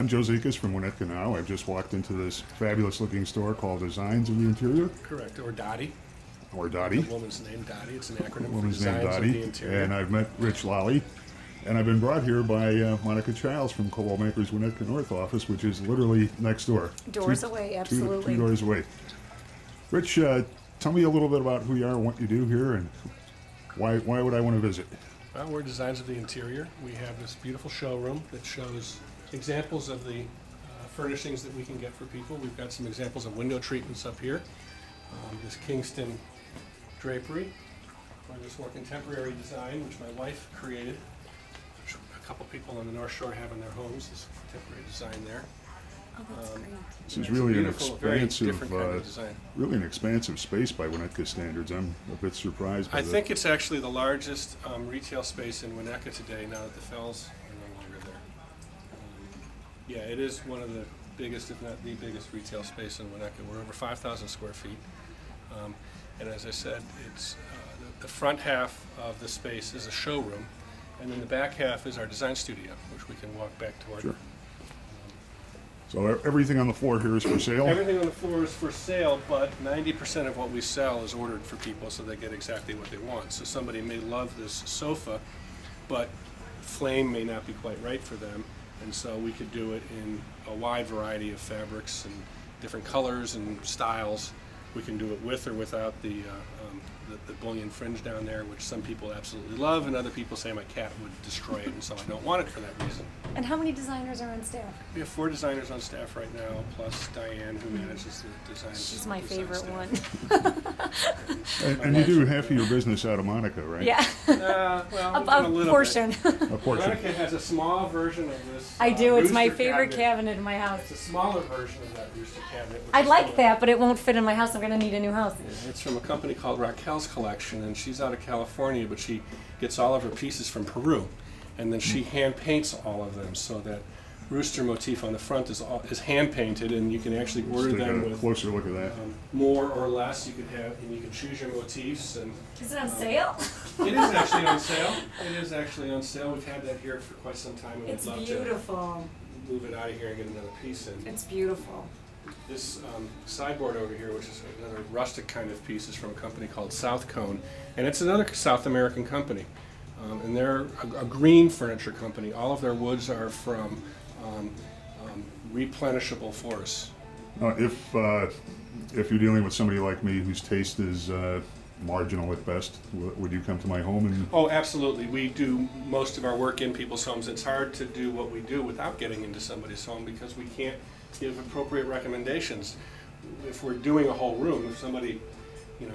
I'm Joe Zikas from WinnetkaNow. I've just walked into this fabulous looking store called Designs of the Interior. Correct, or DOTI. Or DOTI. The woman's name, DOTI. It's an acronym for Woman's name, Designs of the Interior. And I've met Rich Lalley. And I've been brought here by Monica Childs from Coldwell Makers Winnetka North office, which is literally next door. Doors away, absolutely. Two doors away. Rich, tell me a little bit about who you are and what you do here, and why would I want to visit? Well, we're Designs of the Interior. We have this beautiful showroom that shows examples of the furnishings that we can get for people. We've got some examples of window treatments up here. This Kingston drapery, or this more contemporary design, which my wife created. Which a couple people on the North Shore have in their homes. This contemporary design there. Oh, that's great. This is really an expansive, kind of design. really an expansive space by Winnetka standards. I'm a bit surprised by that. I think it's actually the largest retail space in Winnetka today, now that the Fells are no longer there. Yeah, it is one of the biggest, if not the biggest, retail space in Winnetka. We're over 5,000 square feet. And as I said, it's the front half of the space is a showroom, and then the back half is our design studio, which we can walk back toward. Sure. So everything on the floor here is for sale? Everything on the floor is for sale, but 90% of what we sell is ordered for people so they get exactly what they want. So somebody may love this sofa, but flame may not be quite right for them, and so we could do it in a wide variety of fabrics and different colors and styles. We can do it with or without the bullion fringe down there, which some people absolutely love, and other people say my cat would destroy it, and so I don't want it for that reason. And how many designers are on staff? We have 4 designers on staff right now, plus Diane, who manages the design. She's my favorite one. And you do half of your business out of Monica, right? Yeah. Well, a portion. A portion. Monica has a small version of this. I do. It's my rooster favorite cabinet in my house. It's a smaller version of that rooster cabinet. I'd like that, but it won't fit in my house. I'm going to need a new house. It's from a company called Raquel's Collection, and she's out of California, but she gets all of her pieces from Peru, and then she hand paints all of them, so that rooster motif on the front is hand painted, and you can actually order them with closer look at that. More or less. You could have, and you can choose your motifs. And is it on sale? It is actually on sale. It is actually on sale. We've had that here for quite some time, and It's we'd love beautiful. to move it out of here and get another piece in. It's beautiful. This sideboard over here, which is another rustic kind of piece, is from a company called South Cone, and it's another South American company. And they're a green furniture company. All of their woods are from replenishable forests. If you're dealing with somebody like me whose taste is marginal at best, would you come to my home? And oh, absolutely. We do most of our work in people's homes. It's hard to do what we do without getting into somebody's home because we can't give appropriate recommendations. If we're doing a whole room, if somebody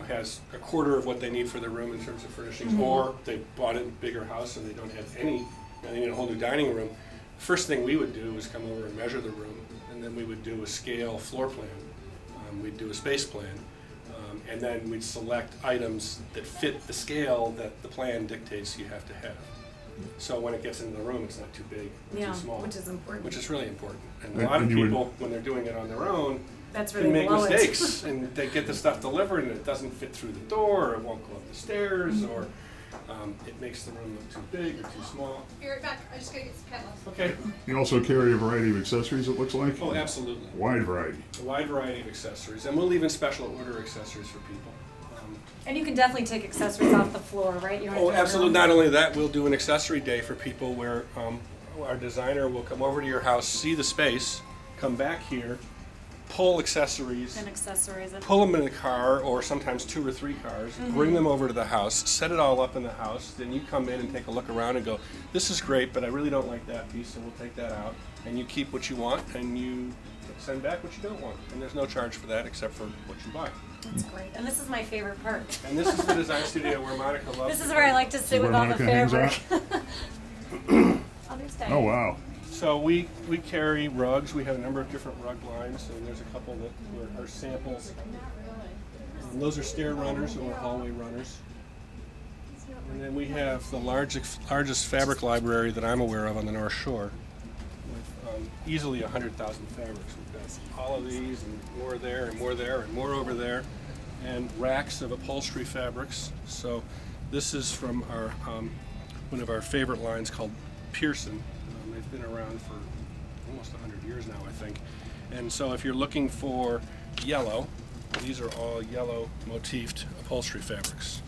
has a quarter of what they need for their room in terms of furnishings, or they bought it in a bigger house and they don't have any, they need a whole new dining room, first thing we would do is come over and measure the room, and then we would do a scale floor plan. We'd do a space plan, and then we'd select items that fit the scale that the plan dictates you have to have. So when it gets into the room, it's not too big or too small. Which is important. Which is really important. And a lot of people, when they're doing it on their own, can make mistakes, and they get the stuff delivered and it doesn't fit through the door, or it won't go up the stairs, or it makes the room look too big or too small. Be right back. I just gotta get some cat love. Okay. you also carry a variety of accessories, it looks like? Oh, absolutely. Wide variety. A wide variety of accessories, and we'll even special order accessories for people. And you can definitely take accessories off the floor, right? Oh, absolutely. Not only that, we'll do an accessory day for people where our designer will come over to your house, see the space, come back here, pull accessories, pull them in the car, or sometimes 2 or 3 cars, bring them over to the house, set it all up in the house, then you come in and take a look around and go, this is great, but I really don't like that piece, so we'll take that out, and you keep what you want, and you send back what you don't want, and there's no charge for that except for what you buy. That's great. And this is my favorite part. And this is the design studio where Monica loves. This is where I like to sit with all the fabric. Oh, wow. So we carry rugs. We have a number of different rug lines, and there's a couple that are samples. Those are stair runners or hallway runners. And then we have the largest fabric library that I'm aware of on the North Shore, with easily 100,000 fabrics. We've got all of these, and more there, and more there, and more over there, and racks of upholstery fabrics. So this is from our one of our favorite lines called Pearson. They've been around for a almost 100 years now, I think. And so if you're looking for yellow, these are all yellow motifed upholstery fabrics.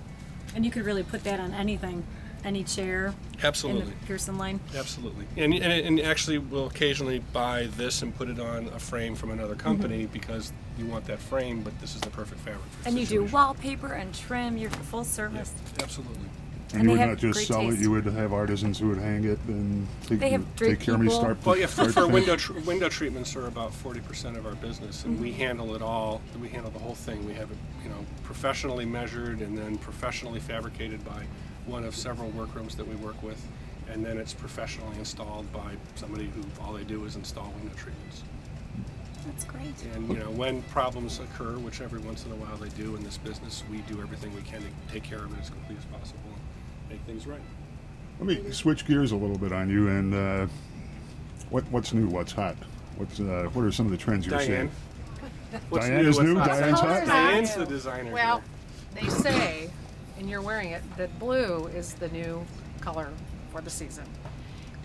And you could really put that on anything, any chair. Absolutely. In the Pearson line. Absolutely. And actually we'll occasionally buy this and put it on a frame from another company because you want that frame, but this is the perfect fabric for the And you do situation. wallpaper and trim, you're full service. Yeah, absolutely. And And you they would have not just great sell it, taste. you would have artisans who would hang it and They have take drape care of me people. start to Well, yeah, start for to finish. window treatments are about 40% of our business, and we handle it all. We handle the whole thing. We have it, professionally measured and then professionally fabricated by one of several workrooms that we work with, and then it's professionally installed by somebody who all they do is install window treatments. That's great. And when problems occur, which every once in a while they do in this business, we do everything we can to take care of it as quickly as possible and make things right. Let me switch gears a little bit on you, and what's new, what's hot? What are some of the trends you're Diane, seeing? what's Diane is what's new? hot? Diane's hot? Diane's the designer Well, here. they say, and you're wearing it, that blue is the new color for the season.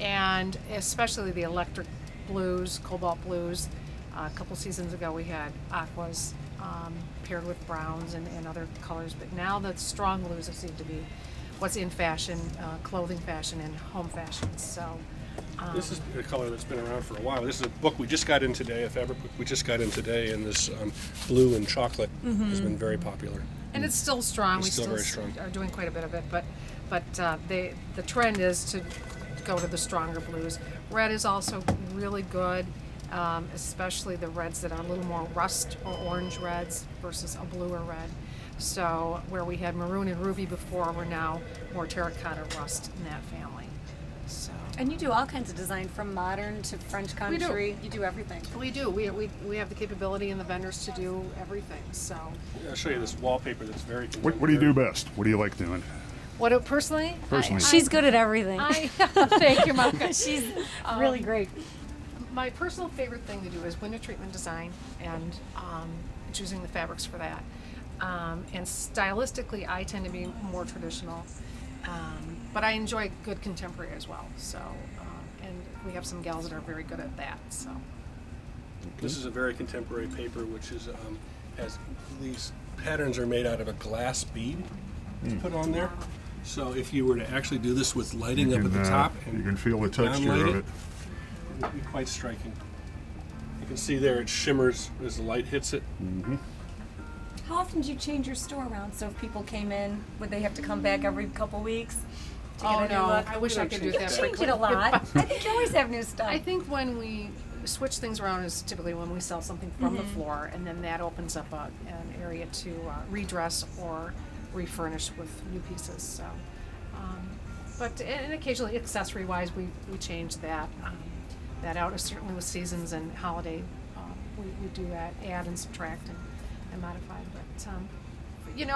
And especially the electric blues, cobalt blues. A couple seasons ago we had aquas paired with browns and other colors, but now the strong blues seem to be what's in fashion, clothing fashion and home fashion. So This is a color that's been around for a while. This is a book we just got in today, a fabric book we just got in today, and this blue and chocolate has been very popular. and it's still strong. It's We still still very strong. are doing quite a bit of it, but the trend is to go to the stronger blues. Red is also really good, especially the reds that are a little more rust or orange reds versus a bluer red. So where we had maroon and ruby before, we're now more terracotta rust in that family. So And you do all kinds of design, from modern to French We do. country. You do everything. we do. We have the capability and the vendors to do everything. So I'll show you this wallpaper that's very What do you do best? What do you like doing? what do, personally? Personally. She's good at everything. Thank you, Monica. She's really great. My personal favorite thing to do is window treatment design and choosing the fabrics for that. And stylistically, I tend to be more traditional, but I enjoy good contemporary as well. So, and we have some gals that are very good at that. So, This is a very contemporary paper, which is has these patterns are made out of a glass bead to put on there. So if you were to actually do this with lighting up at the top, and you can feel the texture downlight of it. it would be quite striking. You can see there it shimmers as the light hits it. How often do you change your store around? So if people came in, would they have to come back every couple weeks? To get a new look? I wish I could do You that change quickly. it a lot. I think you always have new stuff. I think when we switch things around is typically when we sell something from the floor, and then that opens up an area to redress or refurnish with new pieces. So, but and occasionally accessory-wise, we change that out. Certainly with seasons and holiday, we do add and subtract and modify. But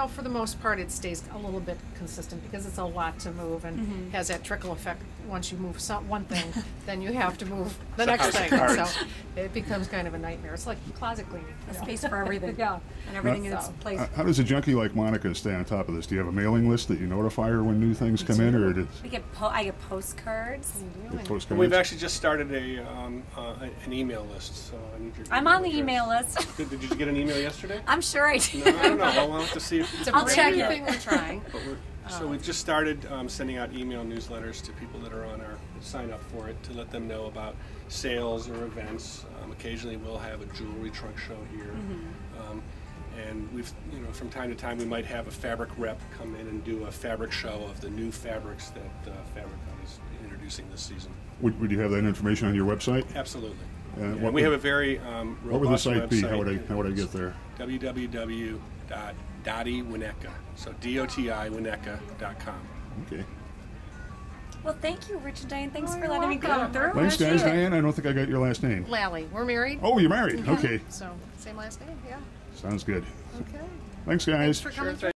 for the most part, it stays a little bit consistent because it's a lot to move and has that trickle effect. Once you move one thing, then you have to move the next house of thing. cards. So it becomes kind of a nightmare. It's like closet cleaning. A space for everything. Yeah. And everything in So- its place. How does a junkie like Monica stay on top of this? Do you have a mailing list that you notify her when new things come in, or does I get postcards. it And postcards? we've actually just started an email list, so I need your. I'm on the address. email list. Did you get an email yesterday? I'm sure I No, do. I don't know. I'll have to see if It's a I'll brand check new it. thing we're trying. But so we've just started sending out email newsletters to people that are on our sign up for it to let them know about sales or events. Occasionally we'll have a jewelry trunk show here. And we've, from time to time we might have a fabric rep come in and do a fabric show of the new fabrics that Fabricon is introducing this season. Would you have that information on your website? Absolutely. Yeah, And what we would- have a very What would the robust site be? website. How would I get there? www.DOTI Winnetka. So DOTI Winnetka.com. Okay. Well, thank you, Rich and Diane. Thanks Oh, for you're letting me welcome. come through. Thanks, guys. Appreciate it. Diane, I don't think I got your last name. Lalley. We're married. Oh, you're married. Okay. So same last name. Yeah. Sounds good. Okay. Thanks, Thanks guys. for coming Sure through.